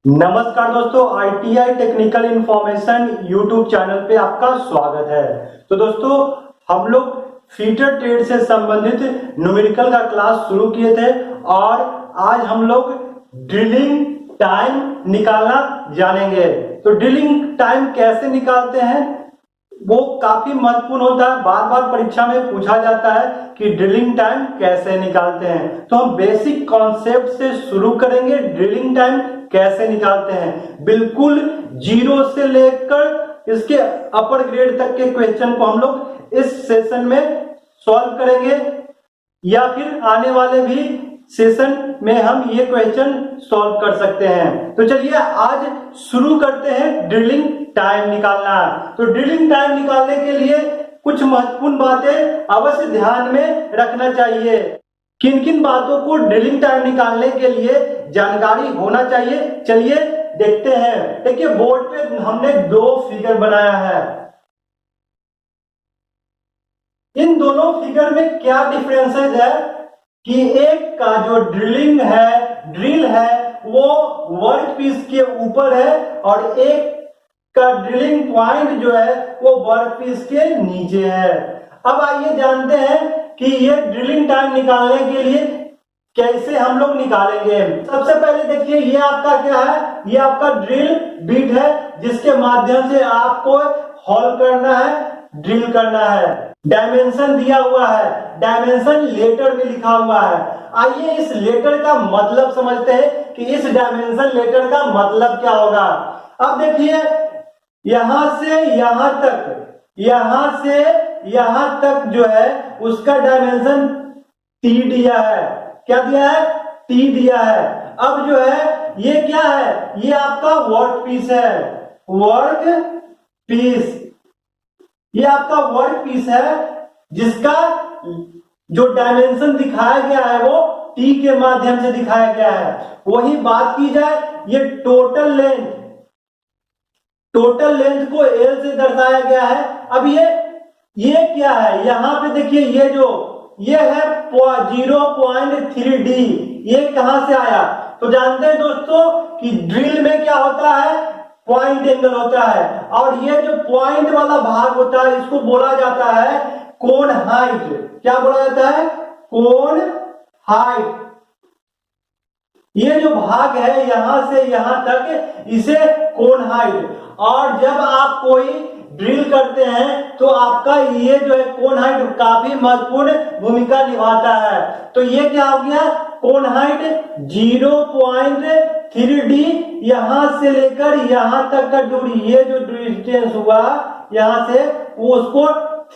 नमस्कार दोस्तों, ITI technical information YouTube channel पे आपका स्वागत है। तो दोस्तों, हम लोग फीटर ट्रेड से संबंधित न्यूमेरिकल का क्लास शुरू किए थे और आज हम लोग ड्रिलिंग टाइम निकालना जानेंगे। तो ड्रिलिंग टाइम कैसे निकालते हैं वो काफी महत्वपूर्ण होता है। बार बार परीक्षा में पूछा जाता है कि ड्रिलिंग टाइम कैसे निकालते हैं। तो हम बेसिक कॉन्सेप्ट से शुरू करेंगे। ड्रिलिंग टाइम कैसे निकालते हैं, बिल्कुल जीरो से लेकर इसके अपर ग्रेड तक के क्वेश्चन को हम लोग इस सेशन में सॉल्व करेंगे या फिर आने वाले भी सेशन में हम ये क्वेश्चन सॉल्व कर सकते हैं। तो चलिए आज शुरू करते हैं ड्रिलिंग टाइम निकालना। तो ड्रिलिंग टाइम निकालने के लिए कुछ महत्वपूर्ण बातें अवश्य ध्यान में रखना चाहिए। किन किन बातों को ड्रिलिंग टाइम निकालने के लिए जानकारी होना चाहिए, चलिए देखते हैं। देखिए, बोर्ड पे हमने दो फिगर बनाया है। इन दोनों फिगर में क्या डिफरेंसेस है कि एक का जो ड्रिल है वो वर्क पीस के ऊपर है और एक का ड्रिलिंग पॉइंट जो है वो वर्क पीस के नीचे है। अब आइए जानते हैं कि ये ड्रिलिंग टाइम निकालने के लिए कैसे हम लोग निकालेंगे। सबसे पहले देखिए, ये आपका क्या है, ये आपका ड्रिल बिट है जिसके माध्यम से आपको हॉल करना है, ड्रिल करना है। डायमेंशन दिया हुआ है, डायमेंशन लेटर में लिखा हुआ है। आइए इस लेटर का मतलब समझते हैं कि इस डायमेंशन लेटर का मतलब क्या होगा। अब देखिए, यहां से यहां तक, यहां से यहां तक जो है उसका डायमेंशन टी दिया है। क्या दिया है? टी दिया है। अब जो है ये क्या है, ये आपका वर्क पीस है, वर्क पीस। ये आपका वर्क पीस है जिसका जो डायमेंशन दिखाया गया है वो टी के माध्यम से दिखाया गया है। वही बात की जाए, ये टोटल लेंथ को एल से दर्शाया गया है। अब ये क्या है, यहां पे देखिए, ये है 0.3 डी। ये कहां से आया? तो जानते हैं दोस्तों कि ड्रिल में क्या होता है, पॉइंट एंगल होता है और ये जो पॉइंट वाला भाग होता है इसको बोला जाता है कोन हाइट। क्या बोला जाता है? कोन हाइट। ये जो भाग है यहां से यहां तक, इसे कोन हाइट। और जब आप कोई ड्रिल करते हैं तो आपका ये जो है कोन हाइट काफी महत्वपूर्ण भूमिका निभाता है। तो ये क्या हो गया, कोन हाइट 0.3 डी। यहां से लेकर यहां तक का दूरी, ये जो डिस्टेंस हुआ यहां से, वो उसको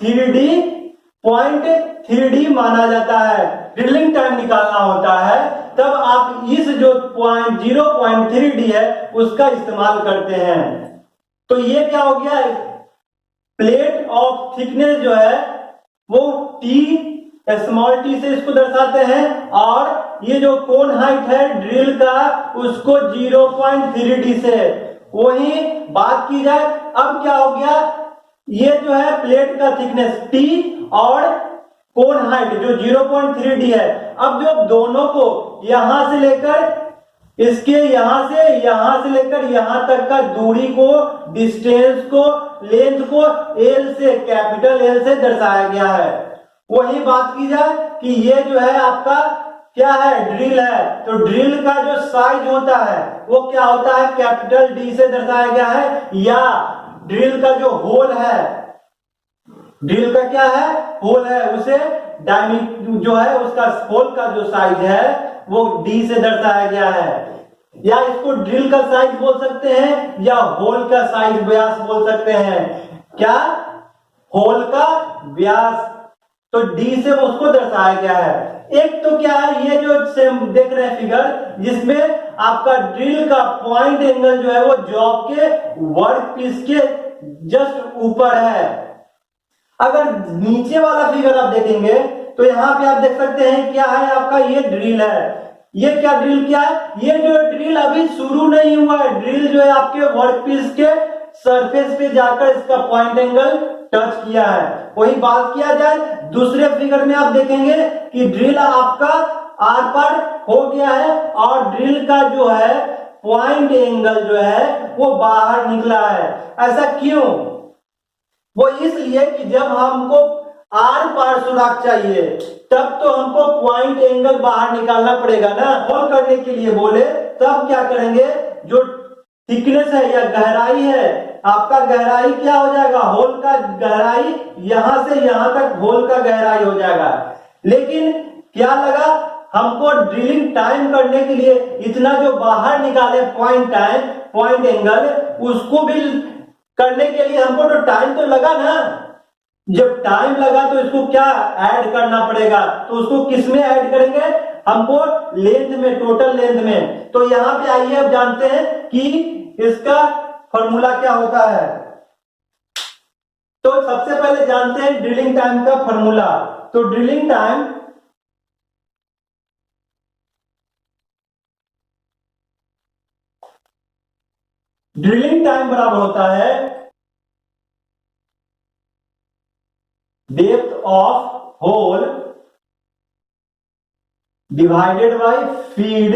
0.3 माना जाता है। ड्रिलिंग टाइम निकालना होता है तब आप इस जो 0.3 डी है उसका इस्तेमाल करते हैं। तो ये क्या हो गया, प्लेट ऑफ थिकनेस जो है वो टी, स्मॉल टी से इसको दर्शाते हैं और ये जो कोन हाइट है ड्रिल का उसको 0.3 डी से। वही बात की जाए, अब क्या हो गया, ये जो है प्लेट का थिकनेस टी और कोन हाइट जो 0.3 डी है। अब जो दोनों को यहां से लेकर इसके यहां से लेकर यहां तक का दूरी को, डिस्टेंस को, लेंथ को एल से, कैपिटल एल से दर्शाया गया है। वही बात की जाए कि ये जो है आपका क्या है, ड्रिल है। तो ड्रिल का जो साइज होता है वो क्या होता है, कैपिटल डी से दर्शाया गया है। या ड्रिल का जो होल है, ड्रिल का क्या है, होल है, उसे डायमीटर जो है उसका होल का जो साइज है वो डी से दर्शाया गया है। या इसको ड्रिल का साइज बोल सकते हैं या होल का साइज, व्यास बोल सकते हैं। क्या? होल का व्यास। तो डी से उसको दर्शाया गया है। एक तो क्या है, ये जो सेम देख रहे हैं फिगर, जिसमें आपका ड्रिल का पॉइंट एंगल जो है वो जॉब के वर्क पीस के जस्ट ऊपर है। अगर नीचे वाला फिगर आप देखेंगे तो यहाँ पे आप देख सकते हैं क्या है, आपका ये ड्रिल है। ये क्या ड्रिल क्या है, ये जो ड्रिल अभी शुरू नहीं हुआ है। ड्रिल जो है आपके वर्क पीस के सरफेस पे जाकर इसका पॉइंट एंगल टच किया है। वही बात किया जाए, दूसरे फिगर में आप देखेंगे कि ड्रिल आपका आर पार हो गया है और ड्रिल का जो है पॉइंट एंगल जो है वो बाहर निकला है। ऐसा क्यों? वो इसलिए कि जब हमको आर पार सुराग चाहिए तब तो हमको पॉइंट एंगल बाहर निकालना पड़ेगा ना। होल करने के लिए बोले तब क्या करेंगे, जो थिकनेस है या गहराई है, आपका गहराई क्या हो जाएगा, होल का गहराई यहां से यहां तक होल का गहराई हो जाएगा। लेकिन क्या लगा, हमको ड्रिलिंग टाइम करने के लिए इतना जो बाहर निकाले पॉइंट टाइम, पॉइंट एंगल, उसको भी करने के लिए हमको तो टाइम तो लगा ना। जब टाइम लगा तो इसको क्या ऐड करना पड़ेगा, तो उसको किस में ऐड करेंगे, हमको लेंथ में, टोटल लेंथ में। तो यहां पे आइए अब जानते हैं कि इसका फॉर्मूला क्या होता है। तो सबसे पहले जानते हैं ड्रिलिंग टाइम का फॉर्मूला। तो ड्रिलिंग टाइम बराबर होता है depth of hole divided by feed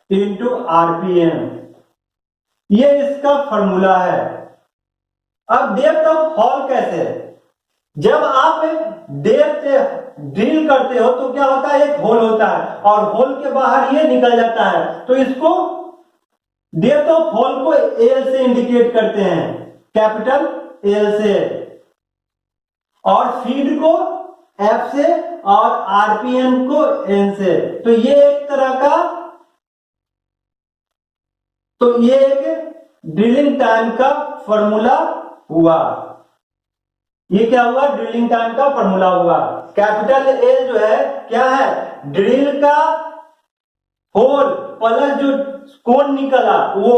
into RPM. ये इसका फॉर्मूला है। अब डेप्थ ऑफ होल कैसे, जब आप डेप्थ ड्रिल करते हो तो क्या होता है, एक होल होता है और होल के बाहर ये निकल जाता है, तो इसको डेप्थ ऑफ होल को एल से इंडिकेट करते हैं, कैपिटल एल से, और फीड को एफ से और आरपीएम को एन से। तो ये एक तरह का, तो ये एक ड्रिलिंग टाइम का फॉर्मूला हुआ। ये क्या हुआ, ड्रिलिंग टाइम का फॉर्मूला हुआ। कैपिटल एल जो है क्या है, ड्रिल का होल प्लस जो कोण निकला वो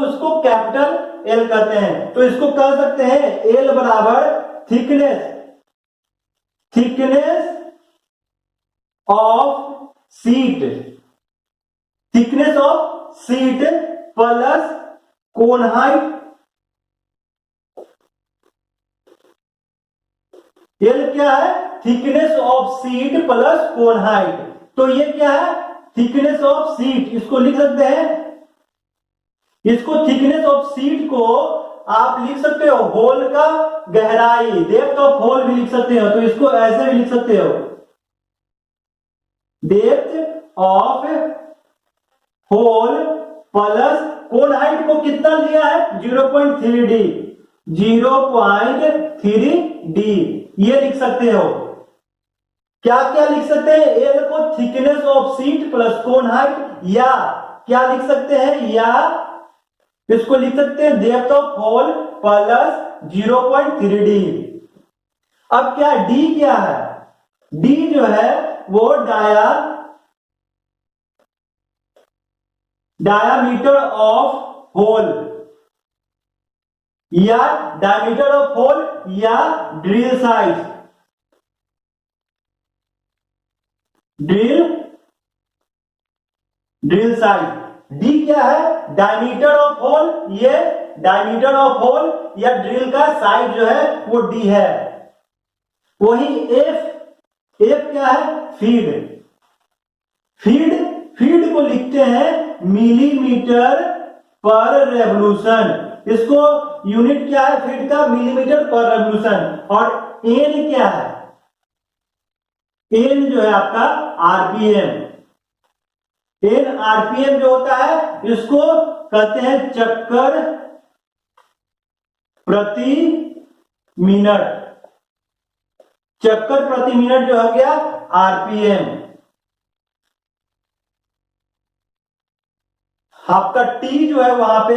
उसको कैपिटल एल कहते हैं। तो इसको कह सकते हैं एल बराबर thickness of seat, thickness of seat plus cone height. L क्या है, thickness of seat plus cone height. तो ये क्या है, थिकनेस ऑफ सीट, इसको लिख सकते हैं, इसको थिकनेस ऑफ सीट को आप लिख सकते हो होल का गहराई, डेप्थ ऑफ होल भी लिख सकते हो। तो इसको ऐसे भी लिख सकते हो, depth of hole plus cone height को कितना लिया है, 0.3 डी, 0.3 डी, ये लिख सकते हो। क्या क्या लिख सकते हैं, एल को thickness of seat plus cone height, या क्या लिख सकते हैं, या इसको लिख सकते हैं depth of hole plus 0.3 D. अब क्या डी क्या है, डी जो है वो डायामीटर ऑफ होल, या डायमीटर ऑफ होल, या drill size, drill size. D क्या है, डायमीटर ऑफ होल, ये डायमीटर ऑफ होल या ड्रिल का साइज जो है वो डी है। वही एफ क्या है, फीड को लिखते हैं मिलीमीटर पर रेवोल्यूशन। इसको यूनिट क्या है फीड का, मिलीमीटर पर रेवोल्यूशन। और एन क्या है, एन जो है आपका आरपीएम। एन आरपीएम जो होता है इसको कहते हैं चक्कर प्रति मिनट, चक्कर प्रति मिनट जो हो गया आरपीएम। आपका टी जो है वहां पे,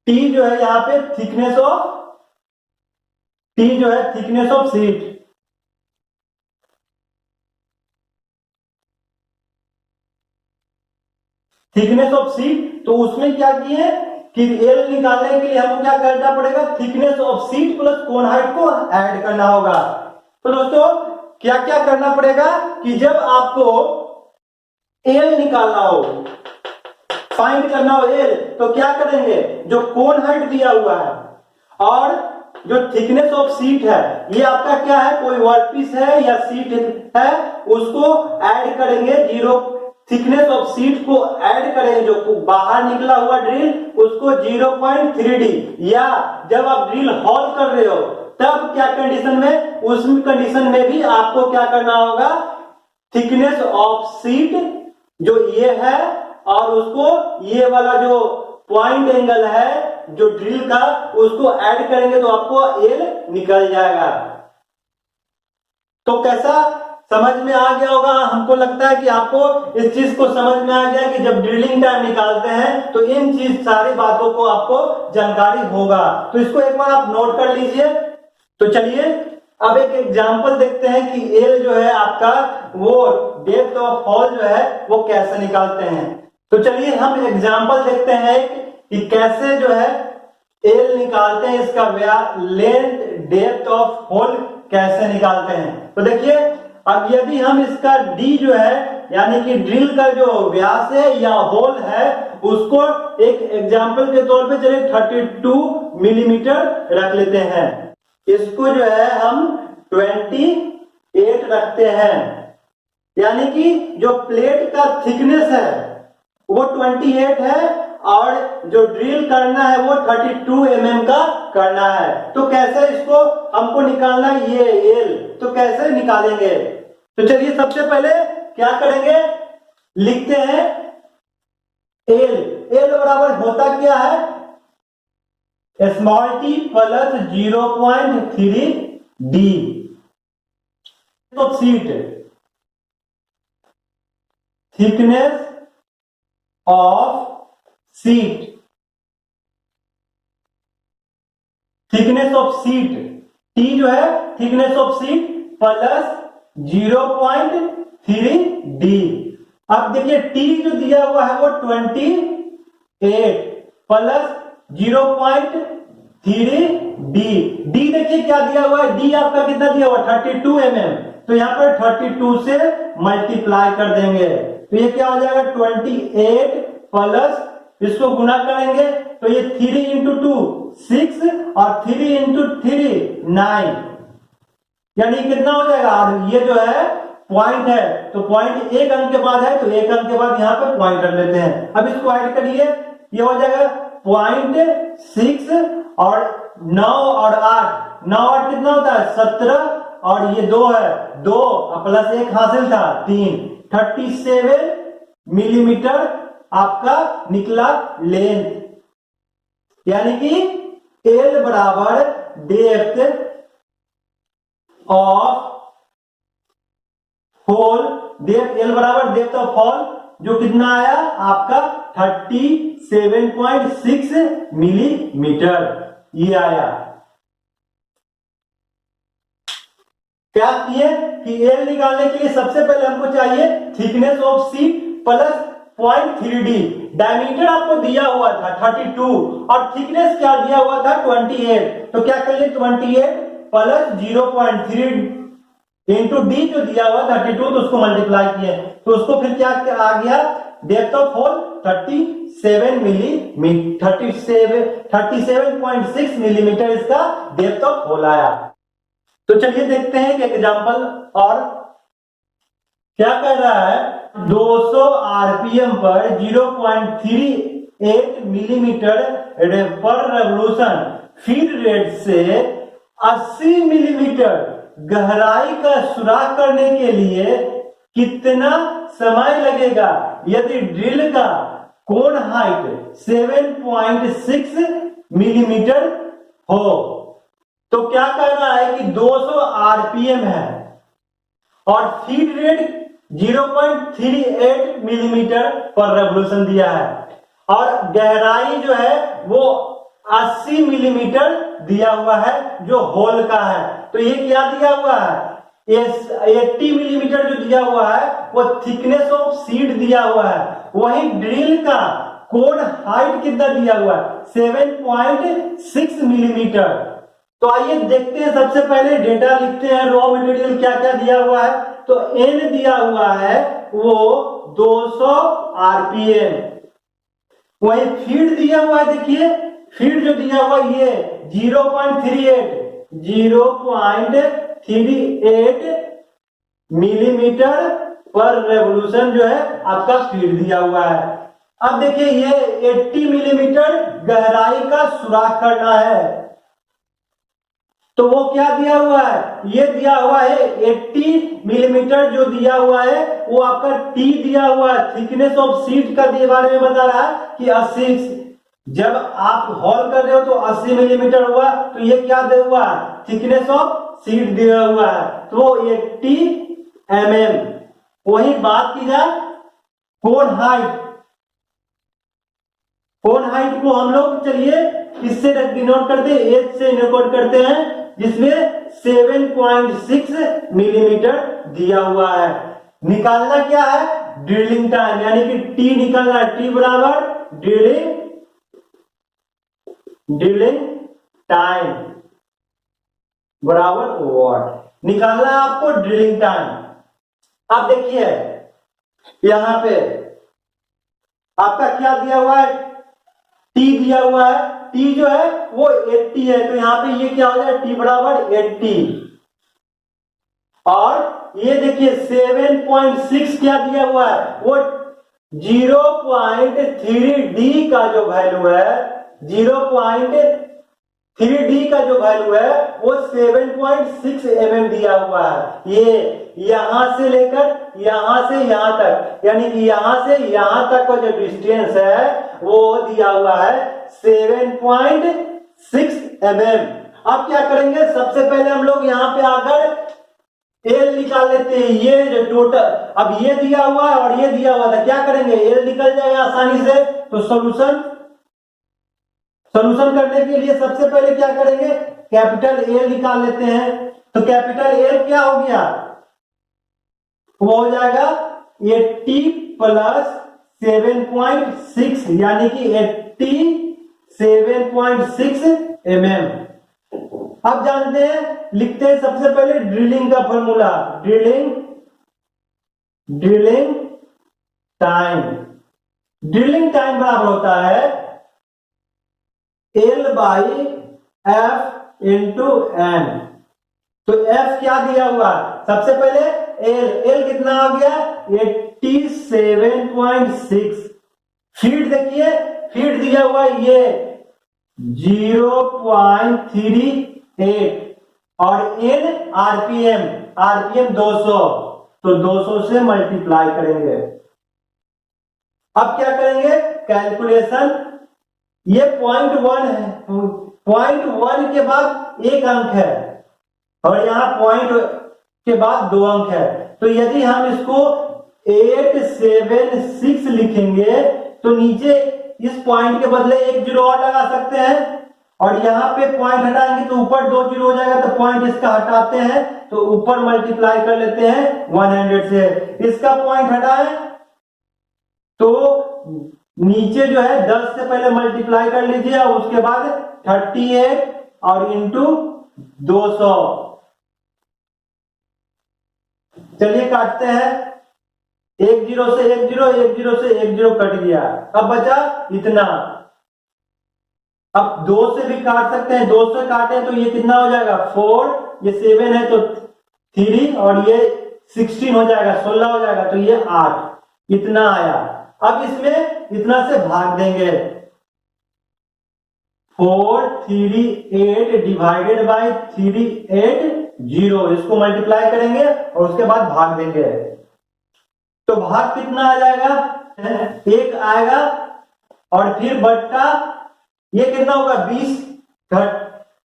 टी जो है यहां पे थिकनेस ऑफ, टी जो है thickness of seat. Thickness of seat, तो उसमें क्या किए कि एल निकालने के लिए हमको क्या करना पड़ेगा, thickness of seat plus cone height को ऐड करना होगा। तो दोस्तों क्या क्या करना पड़ेगा कि जब आपको एल निकालना हो, फाइंड करना हो एल, तो क्या करेंगे, जो कोन हाइट दिया हुआ है और जो थिकनेस ऑफ सीट है, ये आपका क्या है, कोई वर्कपीस है या सीट है, उसको ऐड करेंगे थिकनेस ऑफ सीट को ऐड करेंगे, जो बाहर निकला हुआ ड्रिल उसको 0.3D, या जब आप ड्रिल होल कर रहे हो तब क्या कंडीशन में, उस कंडीशन में भी आपको क्या करना होगा, थिकनेस ऑफ सीट जो ये है और उसको ये वाला जो पॉइंट एंगल है जो ड्रिल का उसको ऐड करेंगे तो आपको एल निकल जाएगा। तो कैसा समझ में आ गया होगा, हमको लगता है कि आपको इस चीज को समझ में आ गया कि जब ड्रिलिंग टाइम निकालते हैं तो इन चीज सारी बातों को आपको जानकारी होगा। तो इसको एक बार आप नोट कर लीजिए। तो चलिए अब एक एग्जांपल देखते हैं कि एल जो है आपका वो डेप्थ ऑफ होल जो है वो कैसे निकालते हैं। तो चलिए हम एग्जांपल देखते हैं कि कैसे जो है एल निकालते हैं, इसका लेंथ डेप्थ ऑफ होल कैसे निकालते हैं। तो देखिए अब यदि हम इसका डी जो है यानी कि ड्रिल का जो व्यास है या होल है उसको एक एग्जांपल के तौर पे चलिए 32 मिलीमीटर रख लेते हैं। इसको जो है हम 28 रखते हैं, यानी कि जो प्लेट का थिकनेस है वो 28 है और जो ड्रिल करना है वो 32 mm का करना है। तो कैसे इसको हमको निकालना है, ये एल तो कैसे निकालेंगे। तो चलिए सबसे पहले क्या करेंगे, लिखते हैं एल। एल बराबर होता क्या है, स्मॉल टी प्लस 0.3D। तो seat thickness of seat, thickness of seat T जो है thickness of seat plus 0.3D। अब देखिए टी जो दिया हुआ है वो 28 प्लस 0.3D। डी देखिए क्या दिया हुआ है, डी आपका कितना दिया हुआ 32 mm, तो यहां पर 32 से मल्टीप्लाई कर देंगे तो ये क्या हो जाएगा 28 प्लस इसको गुना करेंगे तो ये 3 इंटू 2 6 और 3 इंटू 3 9, यानी कितना हो जाएगा। और ये जो है पॉइंट है तो पॉइंट एक अंक के बाद है तो एक अंक के बाद यहां पर पॉइंट रख लेते हैं। अब इसको ऐड करिए, ये हो जाएगा 0.6 और 9 और 8, 9 8 कितना होता है 17 और ये 2 है 2 प्लस 1 हासिल था 3, 37 मिलीमीटर आपका निकला लेंथ, यानी कि एल बराबर depth of hole, depth L बराबर डेप्थ ऑफ होल जो कितना आया आपका 37.6 मिलीमीटर ये आया। क्या किए कि एल निकालने के लिए सबसे पहले हमको चाहिए thickness of seat plus 0.3D। Diameter आपको दिया हुआ था 32 और थिकनेस क्या दिया हुआ था 28, तो क्या करिए 28 प्लस 0.3 इंटू डी जो दिया हुआ 32 तो उसको मल्टीप्लाई किए तो उसको फिर क्या आ गया depth of hole 37 millimetre, 37.6 millimetre इसका डेप्थ ऑफ होल आया। तो चलिए देखते हैं एक एग्जांपल और क्या कर रहा है, 200 आरपीएम पर 0.38 मिलीमीटर पर रेवोल्यूशन फीड रेट से 80 मिलीमीटर गहराई का सुराख करने के लिए कितना समय लगेगा यदि ड्रिल का कोण हाइट 7.6 मिलीमीटर हो। तो क्या कर रहा है कि 200 आरपीएम है और फीड रेट 0.38 मिलीमीटर पर रेवोल्यूशन दिया है और गहराई जो है वो 80 मिलीमीटर दिया हुआ है जो होल का है। तो ये क्या दिया हुआ है 80 मिलीमीटर जो दिया हुआ है वो थिकनेस ऑफ सीट दिया हुआ है, वही ड्रिल का कोण हाइट कितना दिया हुआ है 7.6 मिलीमीटर। तो आइए देखते हैं, सबसे पहले डेटा लिखते हैं रॉ मटेरियल क्या क्या दिया हुआ है। तो N दिया हुआ है वो 200 आरपीएम, वही फीड दिया हुआ है, देखिए फीड जो दिया हुआ ये 0.38 मिलीमीटर पर रेवोल्यूशन जो है आपका स्पीड दिया हुआ है। अब देखिए ये 80 मिलीमीटर गहराई का सुराख करना है, तो वो क्या दिया हुआ है, ये दिया हुआ है 80 मिलीमीटर जो दिया हुआ है वो आपका टी दिया हुआ है। थिकनेस ऑफ सीट का बारे में बता रहा है कि 80, जब आप हॉल कर रहे हो तो 80 मिलीमीटर हुआ, तो ये क्या दिया हुआ है, थिकनेस ऑफ सीट दिया हुआ है, तो 80 mm। वही बात की जाए कोन हाइट, कोन हाइट को हम लोग चलिए किससे डिनोट करते हैं, एच से डिनोट करते हैं, जिसमें 7.6 मिलीमीटर दिया हुआ है। निकालना क्या है, ड्रिलिंग टाइम, यानी कि टी निकालना, टी बराबर ड्रिलिंग टाइम बराबर वॉट, निकालना है आपको ड्रिलिंग टाइम। अब देखिए यहां पे आपका क्या दिया हुआ है, टी दिया हुआ है, टी जो है वो 80 है, तो यहां पे ये क्या हो जाए, टी बराबर 80, और ये देखिए 7.6 क्या दिया हुआ है, वो 0.3D का जो वैल्यू है, 0.3D का जो वैल्यू है वो 7.6 mm दिया हुआ है। ये यहां से लेकर यहां से यहां तक, यानी कि यहां से यहां तक का जो डिस्टेंस है वो दिया हुआ है 7.6 mm। अब क्या करेंगे, सबसे पहले हम लोग यहां पे आकर एल निकाल लेते हैं, ये जो टोटल, अब ये दिया हुआ है और ये दिया हुआ था, क्या करेंगे, एल निकल जाएगा आसानी से। तो सॉल्यूशन करने के लिए सबसे पहले क्या करेंगे, कैपिटल एल निकाल लेते हैं। तो कैपिटल एल क्या हो गया, वो हो जाएगा 80 प्लस 7.6, यानी कि 87.6 mm। अब जानते हैं, लिखते हैं सबसे पहले ड्रिलिंग का formula, drilling time, drilling time बराबर होता है L by F into N. तो F क्या दिया हुआ, सबसे पहले L कितना हो गया 87.6, फीट देखिए, फीट दिया हुआ ये 0.38, और N आरपीएम 200, तो 200 से मल्टीप्लाई करेंगे। अब क्या करेंगे, कैलकुलेशन, ये 0.1 है, 0.1 के बाद एक अंक है और यहां पॉइंट के बाद 2 अंक है, तो यदि हम इसको 876 लिखेंगे तो नीचे इस पॉइंट के बदले एक जीरो और लगा सकते हैं, और यहां पे पॉइंट हटाएंगे तो ऊपर 2 जीरो हो जाएगा, तो पॉइंट इसका हटाते हैं तो ऊपर मल्टीप्लाई कर लेते हैं 100 से, इसका पॉइंट हटाएं तो नीचे जो है 10 से पहले मल्टीप्लाई कर लीजिए और उसके बाद 38 और इंटू 200। चलिए काटते हैं, एक जीरो से एक जीरो, एक जीरो से एक जीरो कट गया, अब बचा इतना। अब 2 से भी काट सकते हैं, 2 से काटे तो ये कितना हो जाएगा 4, ये 7 है तो 3 और ये 16 हो जाएगा, 16 हो जाएगा, तो ये 8, इतना आया। अब इसमें इतना से भाग देंगे, 438 डिवाइडेड बाई 380, इसको मल्टीप्लाई करेंगे और उसके बाद भाग देंगे, तो भाग कितना आ जाएगा, 1 आएगा, और फिर बट्टा ये कितना होगा 20,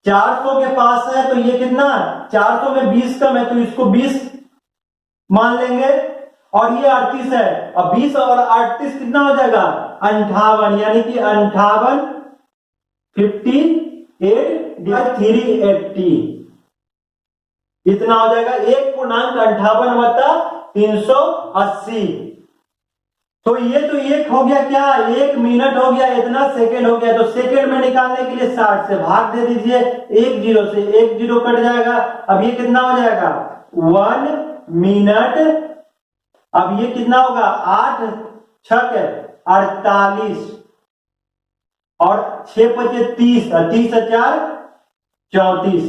400 के पास है तो ये कितना, 400 में 20 कम है तो इसको 20 मान लेंगे, और ये 38 है, अब 20 और 38 कितना हो जाएगा 58, यानी कि 58 58 380 इतना हो जाएगा, 1.58/380। तो ये हो गया क्या, 1 मिनट हो गया, इतना सेकेंड हो गया, तो सेकेंड में निकालने के लिए 60 से भाग दे दीजिए, एक जीरो से एक जीरो कट जाएगा, अब ये कितना हो जाएगा 1 मिनट, अब ये कितना होगा 8 छक 48 और 6 पचे 30 और 30 4 34,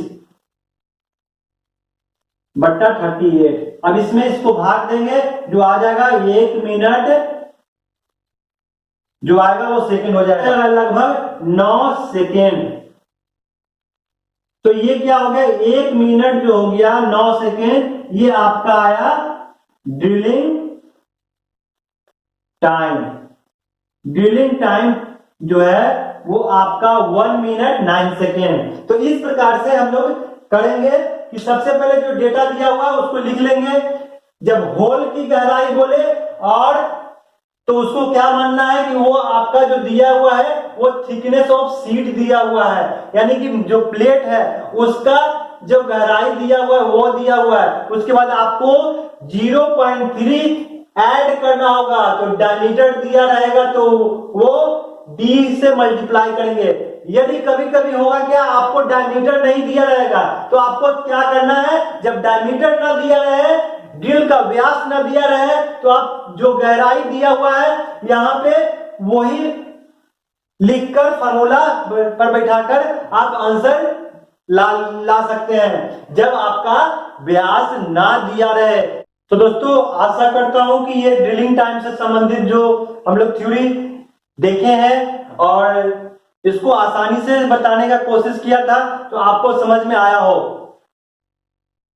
बट्टा 38। अब इसमें इसको भाग देंगे, जो आ जाएगा 1 मिनट, जो आएगा वो सेकंड हो जाएगा, लगभग 9 सेकेंड। तो ये क्या हो गया, 1 मिनट जो हो गया 9 सेकेंड, ये आपका आया ड्रिलिंग टाइम। ड्रिलिंग टाइम जो है वो आपका 1 मिनट 9 सेकेंड। तो इस प्रकार से हम लोग करेंगे कि सबसे पहले जो डेटा दिया हुआ है उसको लिख लेंगे। जब होल की गहराई बोले और तो उसको क्या मानना है कि वो आपका जो दिया हुआ है वो थिकनेस ऑफ शीट दिया हुआ है, यानी कि जो प्लेट है उसका जो गहराई दिया हुआ है वो दिया हुआ है। उसके बाद आपको 0.3 ऐड करना होगा, तो डायमीटर दिया रहेगा तो वो d से मल्टीप्लाई करेंगे। यदि कभी कभी होगा क्या, आपको डायमीटर नहीं दिया रहेगा तो आपको क्या करना है, जब डायमीटर ना दिया रहे, ड्रिल का व्यास ना दिया रहे, तो आप जो गहराई दिया हुआ है यहां पे वही लिखकर फॉर्मूला पर बैठाकर आप आंसर ला सकते हैं, जब आपका व्यास ना दिया रहे। तो दोस्तों आशा करता हूं कि ये ड्रिलिंग टाइम से संबंधित जो हम लोग थ्योरी देखे हैं और इसको आसानी से बताने का कोशिश किया था तो आपको समझ में आया हो।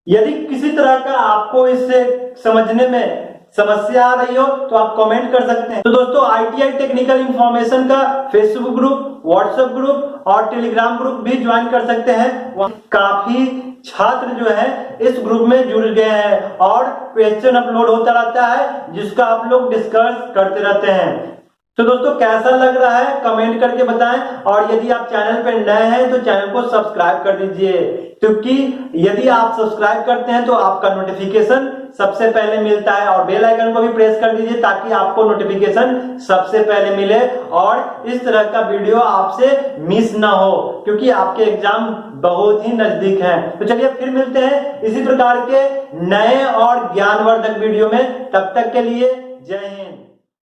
यदि किसी तरह का आपको इससे समझने में समस्या आ रही हो तो आप कमेंट कर सकते हैं। तो दोस्तों ITI टेक्निकल इंफॉर्मेशन का फेसबुक ग्रुप, व्हाट्सएप ग्रुप और टेलीग्राम ग्रुप भी ज्वाइन कर सकते हैं। वहाँ काफी छात्र जो है इस ग्रुप में जुड़ गए हैं और क्वेश्चन अपलोड होता रहता है जिसका आप लोग डिस्कस करते रहते हैं। तो दोस्तों कैसा लग रहा है कमेंट करके बताएं, और यदि आप चैनल पर नए हैं तो चैनल को सब्सक्राइब कर दीजिए, क्योंकि यदि आप सब्सक्राइब करते हैं तो आपका नोटिफिकेशन सबसे पहले मिलता है, और बेल आइकन को भी प्रेस कर दीजिए ताकि आपको नोटिफिकेशन सबसे पहले मिले और इस तरह का वीडियो आपसे मिस ना हो, क्योंकि आपके एग्जाम बहुत ही नजदीक हैं। तो चलिए फिर मिलते हैं इसी प्रकार के नए और ज्ञानवर्धक वीडियो में, तब तक के लिए जय हिंद।